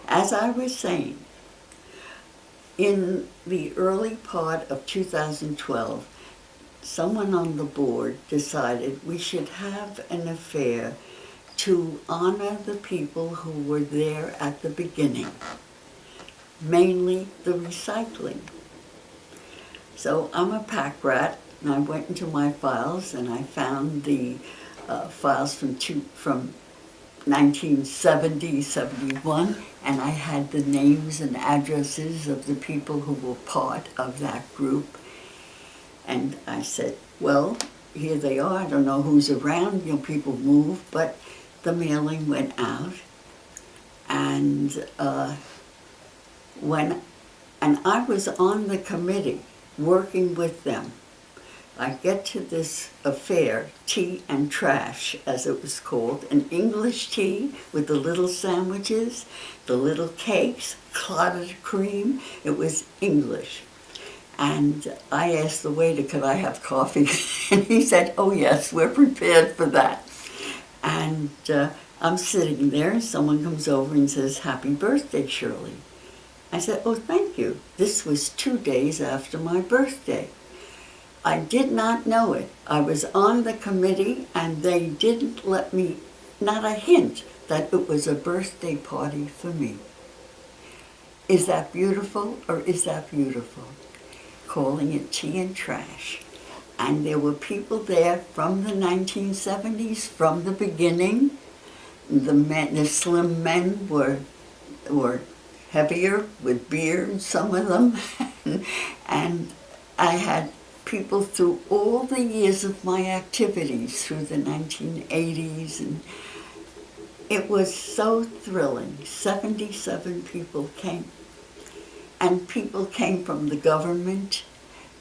As I was saying, in the early part of 2012, someone on the board decided we should have an affair to honor the people who were there at the beginning, mainly the recycling. So I'm a pack rat, and I went into my files and I found the files from 1970, 71, and I had the names and addresses of the people who were part of that group. And I said, well, here they are. I don't know who's around. People move, but the mailing went out. And I was on the committee working with them. I get to this affair, tea and trash, as it was called, an English tea with the little sandwiches, the little cakes, clotted cream. It was English. And I asked the waiter, could I have coffee? And he said, oh yes, we're prepared for that. And I'm sitting there, and someone comes over and says, happy birthday, Shirley. I said, oh, thank you. This was 2 days after my birthday. I did not know it. I was on the committee, and they didn't let me, not a hint, that it was a birthday party for me. Is that beautiful, or is that beautiful? Calling it tea and trash. And there were people there from the 1970s, from the beginning. The slim men were heavier with beard, some of them. And I had people through all the years of my activities, through the 1980s, and it was so thrilling. 77 people came. And people came from the government.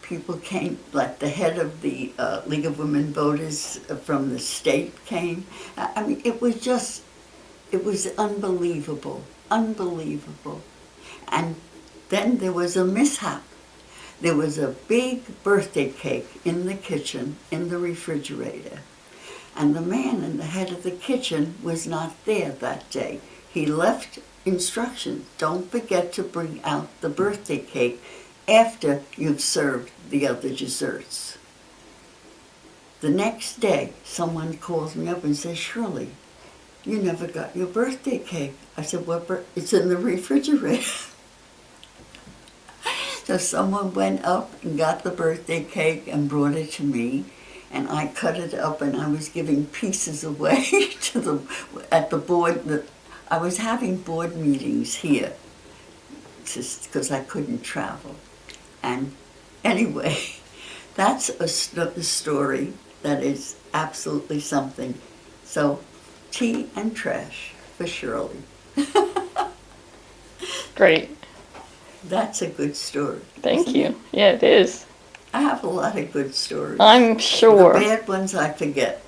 People came, like the head of the League of Women Voters from the state came. I mean, it was unbelievable, unbelievable. And then there was a mishap. There was a big birthday cake in the kitchen, in the refrigerator. And the man in the head of the kitchen was not there that day. He left instructions. Don't forget to bring out the birthday cake after you've served the other desserts. The next day, someone calls me up and says, Shirley, you never got your birthday cake. I said, it's in the refrigerator. So someone went up and got the birthday cake and brought it to me, and I cut it up, and I was giving pieces away at the board. I was having board meetings here because I couldn't travel. And anyway, that's a story that is absolutely something. So, tea and trash for Shirley. Great. That's a good story. Thank you. Yeah, it is. I have a lot of good stories. I'm sure. The bad ones I forget.